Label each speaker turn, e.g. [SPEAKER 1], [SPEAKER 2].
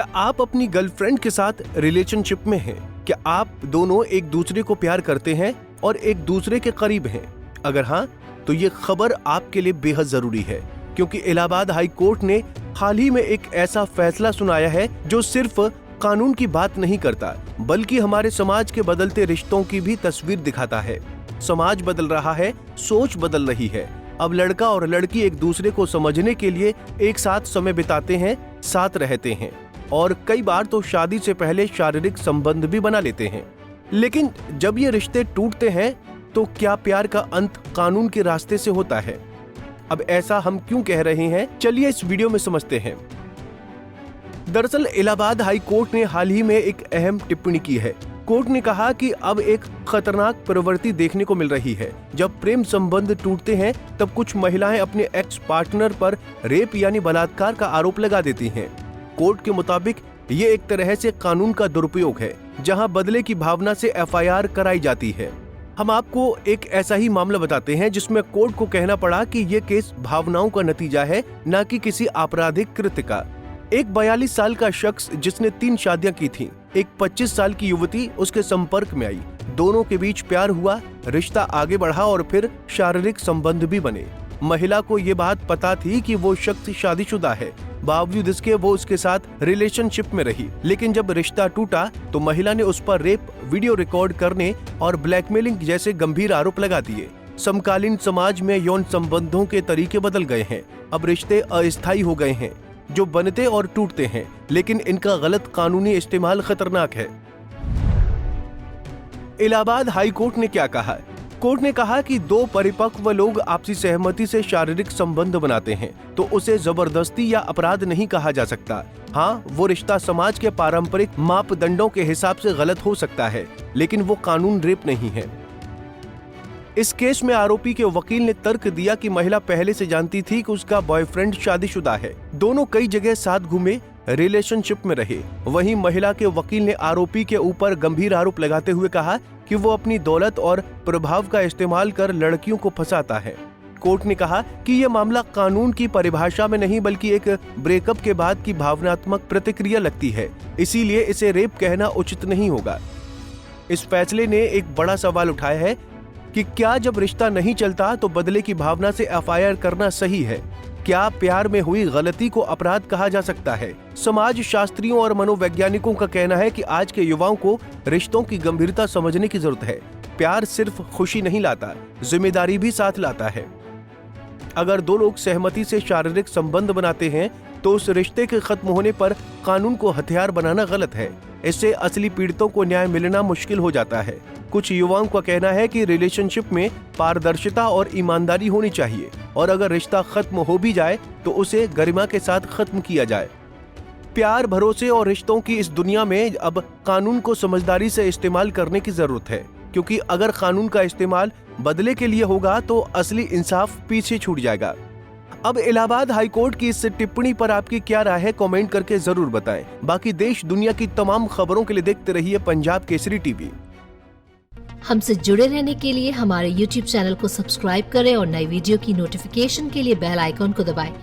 [SPEAKER 1] आप अपनी गर्लफ्रेंड के साथ रिलेशनशिप में हैं? क्या आप दोनों एक दूसरे को प्यार करते हैं और एक दूसरे के करीब हैं? अगर हाँ, तो ये खबर आपके लिए बेहद जरूरी है, क्योंकि इलाहाबाद हाई कोर्ट ने हाल ही में एक ऐसा फैसला सुनाया है जो सिर्फ कानून की बात नहीं करता, बल्कि हमारे समाज के बदलते रिश्तों की भी तस्वीर दिखाता है। समाज बदल रहा है, सोच बदल रही है। अब लड़का और लड़की एक दूसरे को समझने के लिए एक साथ समय बिताते हैं, साथ रहते हैं और कई बार तो शादी से पहले शारीरिक संबंध भी बना लेते हैं। लेकिन जब ये रिश्ते टूटते हैं तो क्या प्यार का अंत कानून के रास्ते से होता है? अब ऐसा हम क्यों कह रहे हैं, चलिए इस वीडियो में समझते हैं। दरअसल इलाहाबाद हाई कोर्ट ने हाल ही में एक अहम टिप्पणी की है। कोर्ट ने कहा कि अब एक खतरनाक प्रवृत्ति देखने को मिल रही है। जब प्रेम संबंध टूटते हैं तब कुछ महिलाएं अपने एक्स पार्टनर पर रेप यानी बलात्कार का आरोप लगा देती हैं। कोर्ट के मुताबिक ये एक तरह से कानून का दुरुपयोग है, जहां बदले की भावना से एफआईआर कराई जाती है। हम आपको एक ऐसा ही मामला बताते हैं जिसमें कोर्ट को कहना पड़ा कि ये केस भावनाओं का नतीजा है, न कि किसी आपराधिक कृत्य का। एक 42 साल का शख्स जिसने 3 शादियां की थीं, एक 25 साल की युवती उसके संपर्क में आई। दोनों के बीच प्यार हुआ, रिश्ता आगे बढ़ा और फिर शारीरिक संबंध भी बने। महिला को ये बात पता थी कि वो शख्स शादीशुदा है, बावजूद इसके वो उसके साथ रिलेशनशिप में रही। लेकिन जब रिश्ता टूटा तो महिला ने उस पर रेप, वीडियो रिकॉर्ड करने और ब्लैकमेलिंग जैसे गंभीर आरोप लगा दिए। समकालीन समाज में यौन संबंधों के तरीके बदल गए हैं। अब रिश्ते अस्थायी हो गए हैं, जो बनते और टूटते हैं, लेकिन इनका गलत कानूनी इस्तेमाल खतरनाक है। इलाहाबाद हाई कोर्ट ने क्या कहा? कोर्ट ने कहा कि 2 परिपक्व लोग आपसी सहमति से शारीरिक संबंध बनाते हैं तो उसे जबरदस्ती या अपराध नहीं कहा जा सकता। हाँ, वो रिश्ता समाज के पारंपरिक मापदंडों के हिसाब से गलत हो सकता है, लेकिन वो कानून रेप नहीं है। इस केस में आरोपी के वकील ने तर्क दिया कि महिला पहले से जानती थी कि उसका बॉयफ्रेंड शादीशुदा है। दोनों कई जगह साथ घूमे, रिलेशनशिप में रहे। वहीं महिला के वकील ने आरोपी के ऊपर गंभीर आरोप लगाते हुए कहा कि वो अपनी दौलत और प्रभाव का इस्तेमाल कर लड़कियों को फंसाता है। कोर्ट ने कहा कि ये मामला कानून की परिभाषा में नहीं बल्कि एक ब्रेकअप के बाद की भावनात्मक प्रतिक्रिया लगती है, इसीलिए इसे रेप कहना उचित नहीं होगा। इस फैसले ने एक बड़ा सवाल उठाया है कि क्या जब रिश्ता नहीं चलता तो बदले की भावना से एफआईआर करना सही है? क्या प्यार में हुई गलती को अपराध कहा जा सकता है? समाज शास्त्रियों और मनोवैज्ञानिकों का कहना है कि आज के युवाओं को रिश्तों की गंभीरता समझने की जरूरत है। प्यार सिर्फ खुशी नहीं लाता, जिम्मेदारी भी साथ लाता है। अगर 2 लोग सहमति से शारीरिक संबंध बनाते हैं तो उस रिश्ते के खत्म होने पर कानून को हथियार बनाना गलत है। इससे असली पीड़ितों को न्याय मिलना मुश्किल हो जाता है। कुछ युवाओं का कहना है कि रिलेशनशिप में पारदर्शिता और ईमानदारी होनी चाहिए और अगर रिश्ता खत्म हो भी जाए तो उसे गरिमा के साथ खत्म किया जाए। प्यार, भरोसे और रिश्तों की इस दुनिया में अब कानून को समझदारी से इस्तेमाल करने की जरूरत है, क्योंकि अगर कानून का इस्तेमाल बदले के लिए होगा तो असली इंसाफ पीछे छूट जाएगा। अब इलाहाबाद हाई कोर्ट की इस टिप्पणी पर आपकी क्या राय है, कमेंट करके जरूर बताएं। बाकी देश दुनिया की तमाम खबरों के लिए देखते रहिए पंजाब केसरी टीवी।
[SPEAKER 2] हमसे जुड़े रहने के लिए हमारे YouTube चैनल को सब्सक्राइब करें और नई वीडियो की नोटिफिकेशन के लिए बेल आइकॉन को दबाएं।